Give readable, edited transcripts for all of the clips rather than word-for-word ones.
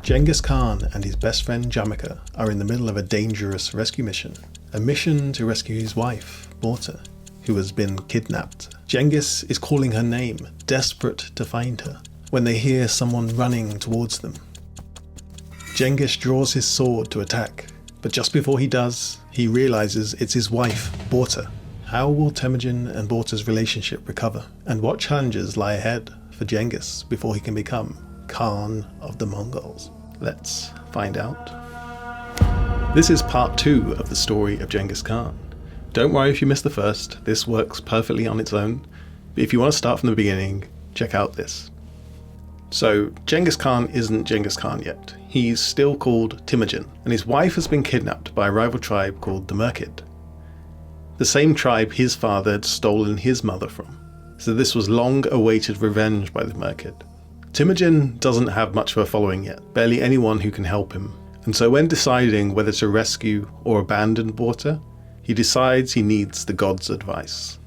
Genghis Khan and his best friend Jamika are in the middle of a dangerous rescue mission. A mission to rescue his wife, Borte, who has been kidnapped. Genghis is calling her name, desperate to find her, when they hear someone running towards them. Genghis draws his sword to attack, but just before he does, he realizes it's his wife, Borte. How will Temujin and Borte's relationship recover? And what challenges lie ahead for Genghis before he can become Khan of the Mongols? Let's find out. This is part 2 of the story of Genghis Khan. Don't worry if you missed the first, this works perfectly on its own. But if you want to start from the beginning, check out this. So, Genghis Khan isn't Genghis Khan yet. He's still called Temujin, and his wife has been kidnapped by a rival tribe called the Merkid. The same tribe his father had stolen his mother from. So this was long-awaited revenge by the Merkid. Temujin doesn't have much of a following yet, barely anyone who can help him. And so when deciding whether to rescue or abandon Borte, he decides he needs the gods' advice.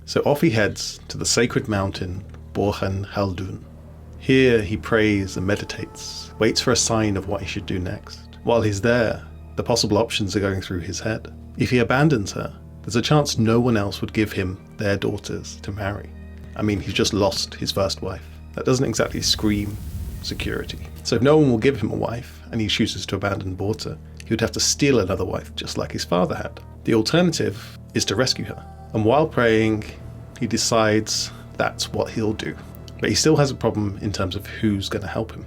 So off he heads to the sacred mountain, Borte Haldun. Here he prays and meditates, waits for a sign of what he should do next. While he's there, the possible options are going through his head. If he abandons her, there's a chance no one else would give him their daughters to marry. I mean, he's just lost his first wife. That doesn't exactly scream security. So if no one will give him a wife, and he chooses to abandon Borte, he would have to steal another wife, just like his father had. The alternative is to rescue her. And while praying, he decides that's what he'll do. But he still has a problem in terms of who's going to help him.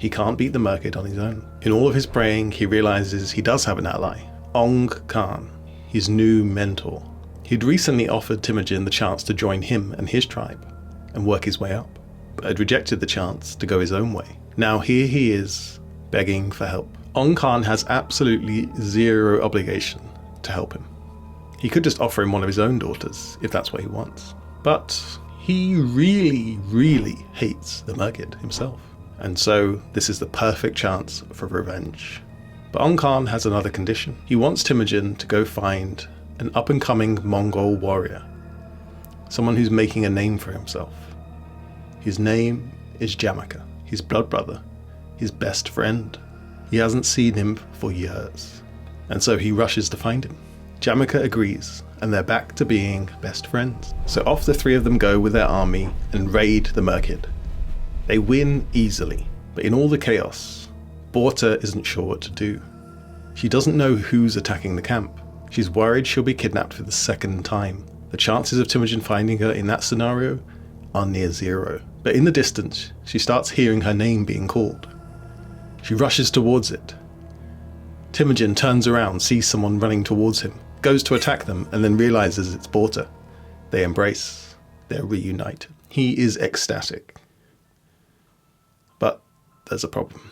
He can't beat the Merkid on his own. In all of his praying, he realizes he does have an ally, Ong Khan, his new mentor. He'd recently offered Temujin the chance to join him and his tribe and work his way up, but had rejected the chance to go his own way. Now here he is, begging for help. Ong Khan has absolutely zero obligation to help him. He could just offer him one of his own daughters, if that's what he wants. But he really hates the Merkid himself. And so this is the perfect chance for revenge. But Ong Khan has another condition. He wants Temujin to go find an up-and-coming Mongol warrior. Someone who's making a name for himself. His name is Jamika, his blood brother, his best friend. He hasn't seen him for years. And so he rushes to find him. Jamika agrees, and they're back to being best friends. So off the three of them go with their army and raid the Merkid. They win easily, but in all the chaos, Borte isn't sure what to do. She doesn't know who's attacking the camp. She's worried she'll be kidnapped for the second time. The chances of Temujin finding her in that scenario are near zero. But in the distance, she starts hearing her name being called. She rushes towards it. Temujin turns around, sees someone running towards him, goes to attack them, and then realizes it's Borte. They embrace. They're reunited. He is ecstatic. But there's a problem.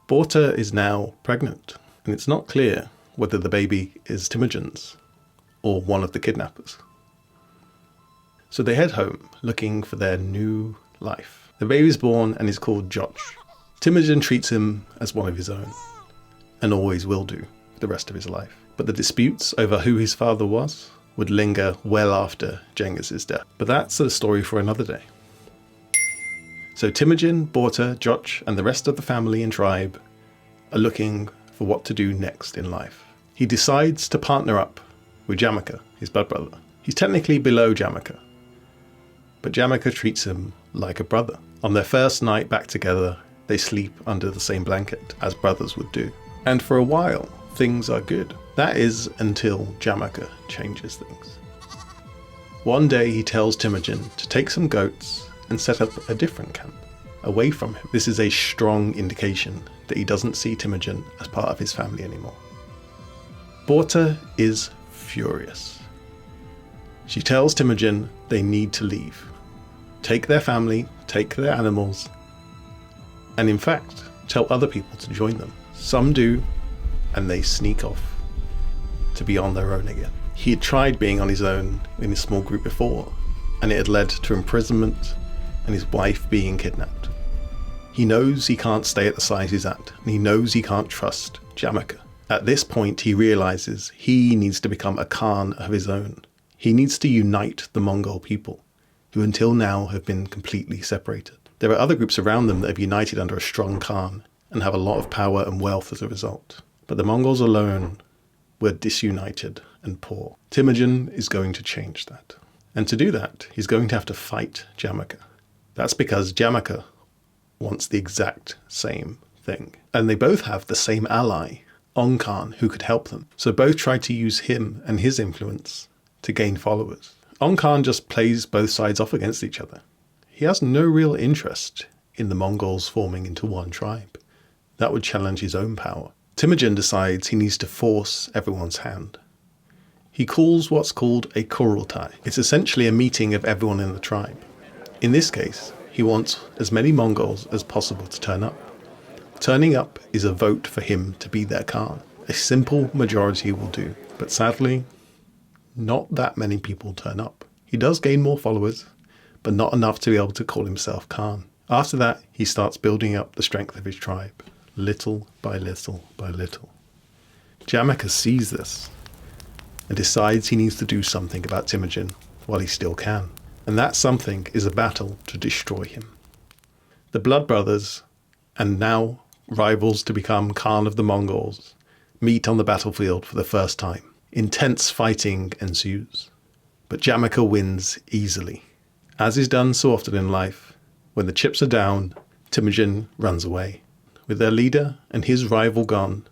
Borte is now pregnant, and it's not clear whether the baby is Temujin's or one of the kidnappers. So they head home, looking for their new life. The baby's born and is called Joch. Temujin treats him as one of his own, and always will do for the rest of his life. But the disputes over who his father was would linger well after Genghis's death. But that's a story for another day. So Temujin, Borte, Joch, and the rest of the family and tribe are looking for what to do next in life. He decides to partner up with Jamika, his blood brother. He's technically below Jamika, but Jamika treats him like a brother. On their first night back together, they sleep under the same blanket, as brothers would do. And for a while, things are good. That is until Jamika changes things. One day he tells Temujin to take some goats and set up a different camp, away from him. This is a strong indication that he doesn't see Temujin as part of his family anymore. Borte is furious. She tells Temujin they need to leave. Take their family, take their animals, and in fact, tell other people to join them. Some do, and they sneak off to be on their own again. He had tried being on his own in a small group before, and it had led to imprisonment and his wife being kidnapped. He knows he can't stay at the size he's at, and he knows he can't trust Jamika. At this point, he realizes he needs to become a Khan of his own. He needs to unite the Mongol people, who until now have been completely separated. There are other groups around them that have united under a strong Khan and have a lot of power and wealth as a result. But the Mongols alone were disunited and poor. Temujin is going to change that. And to do that, he's going to have to fight Jamaka. That's because Jamaka wants the exact same thing. And they both have the same ally, Ong Khan, who could help them. So both try to use him and his influence to gain followers. Ong Khan just plays both sides off against each other. He has no real interest in the Mongols forming into one tribe. That would challenge his own power. Temujin decides he needs to force everyone's hand. He calls what's called a kurultai. It's essentially a meeting of everyone in the tribe. In this case, he wants as many Mongols as possible to turn up. Turning up is a vote for him to be their Khan. A simple majority will do, but sadly, not that many people turn up. He does gain more followers, but not enough to be able to call himself Khan. After that, he starts building up the strength of his tribe, little by little by little. Jamaka sees this and decides he needs to do something about Temujin while he still can. And that something is a battle to destroy him. The Blood Brothers, and now rivals to become Khan of the Mongols, meet on the battlefield for the first time. Intense fighting ensues, but Jamaka wins easily. As is done so often in life, when the chips are down, Temujin runs away. With their leader and his rival gone,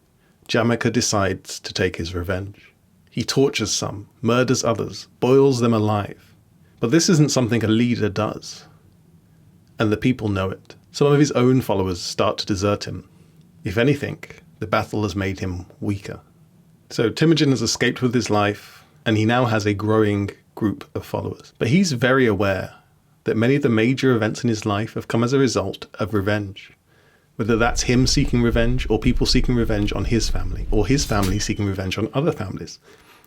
Jamaka decides to take his revenge. He tortures some, murders others, boils them alive. But this isn't something a leader does, and the people know it. Some of his own followers start to desert him. If anything, the battle has made him weaker. So Temujin has escaped with his life, and he now has a growing group of followers. But he's very aware that many of the major events in his life have come as a result of revenge. Whether that's him seeking revenge, or people seeking revenge on his family, or his family seeking revenge on other families.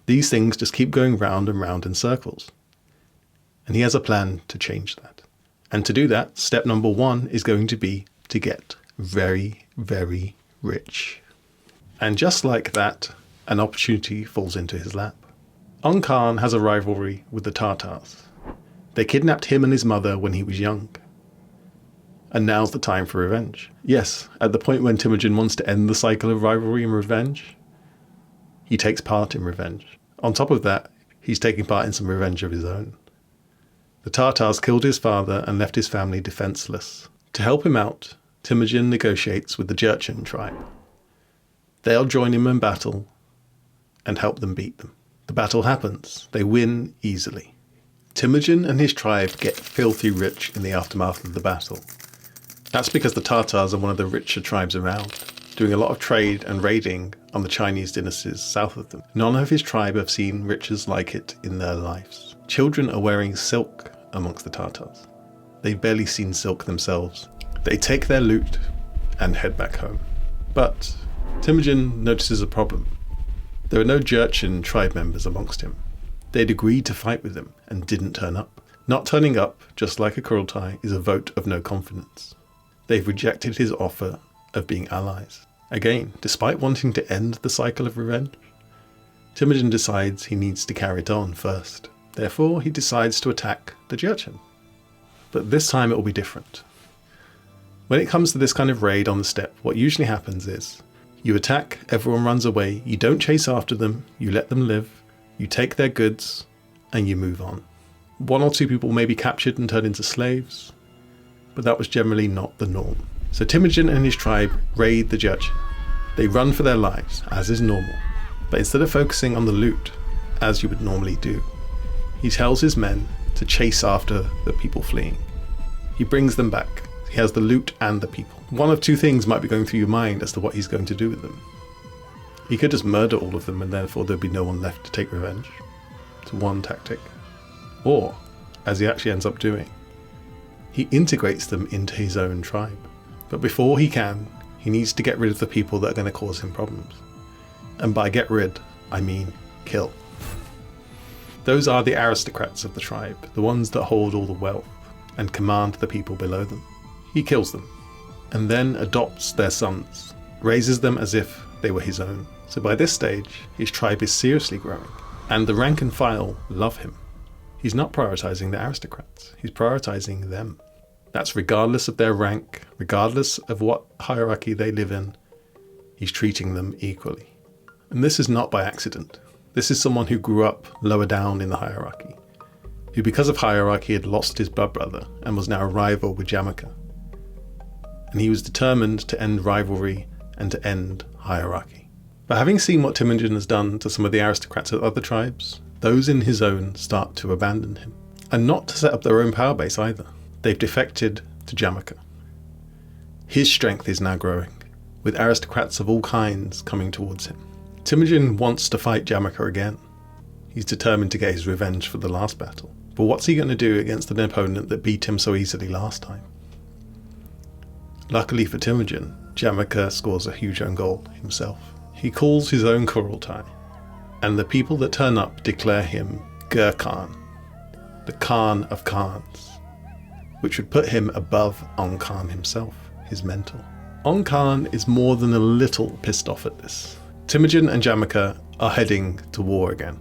These things just keep going round and round in circles. And he has a plan to change that. And to do that, step number 1 is going to be to get very, very rich. And just like that, an opportunity falls into his lap. Ong Khan has a rivalry with the Tatars. They kidnapped him and his mother when he was young. And now's the time for revenge. Yes, at the point when Temujin wants to end the cycle of rivalry and revenge, he takes part in revenge. On top of that, he's taking part in some revenge of his own. The Tatars killed his father and left his family defenseless. To help him out, Temujin negotiates with the Jurchen tribe. They'll join him in battle and help them beat them. The battle happens. They win easily. Temujin and his tribe get filthy rich in the aftermath of the battle. That's because the Tatars are one of the richer tribes around, doing a lot of trade and raiding on the Chinese dynasties south of them. None of his tribe have seen riches like it in their lives. Children are wearing silk amongst the Tatars. They've barely seen silk themselves. They take their loot and head back home. But Temujin notices a problem. There are no Jurchen tribe members amongst him. They'd agreed to fight with him and didn't turn up. Not turning up, just like a kurultai, is a vote of no confidence. They've rejected his offer of being allies. Again, despite wanting to end the cycle of revenge, Temujin decides he needs to carry it on first. Therefore, he decides to attack the Jurchen. But this time it will be different. When it comes to this kind of raid on the steppe, what usually happens is you attack, everyone runs away, you don't chase after them, you let them live, you take their goods, and you move on. 1 or 2 people may be captured and turned into slaves, but that was generally not the norm. So Temujin and his tribe raid the Jurchen. They run for their lives, as is normal. But instead of focusing on the loot, as you would normally do, he tells his men to chase after the people fleeing. He brings them back. He has the loot and the people. One of 2 things might be going through your mind as to what he's going to do with them. He could just murder all of them and therefore there'd be no one left to take revenge. It's one tactic. Or, as he actually ends up doing, he integrates them into his own tribe. But before he can, he needs to get rid of the people that are going to cause him problems. And by get rid, I mean kill. Those are the aristocrats of the tribe, the ones that hold all the wealth and command the people below them. He kills them, and then adopts their sons, raises them as if they were his own. So by this stage, his tribe is seriously growing, and the rank and file love him. He's not prioritizing the aristocrats, he's prioritizing them. That's regardless of their rank, regardless of what hierarchy they live in, he's treating them equally. And this is not by accident. This is someone who grew up lower down in the hierarchy, who because of hierarchy had lost his blood brother and was now a rival with Jamaica. And he was determined to end rivalry and to end hierarchy. But having seen what Temujin has done to some of the aristocrats of other tribes, those in his own start to abandon him. And not to set up their own power base either. They've defected to Jamaica. His strength is now growing, with aristocrats of all kinds coming towards him. Temujin wants to fight Jamaica again. He's determined to get his revenge for the last battle. But what's he going to do against an opponent that beat him so easily last time? Luckily for Temujin, Jamaica scores a huge own goal himself. He calls his own Kurultai, and the people that turn up declare him Genghis Khan, the Khan of Khans, which would put him above On Khan himself, his mentor. On Khan is more than a little pissed off at this. Temujin and Jamaica are heading to war again.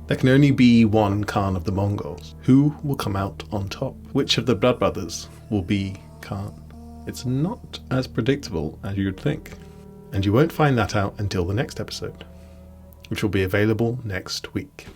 There can only be one Khan of the Mongols. Who will come out on top? Which of the blood brothers will be Khan? It's not as predictable as you'd think. And you won't find that out until the next episode, which will be available next week.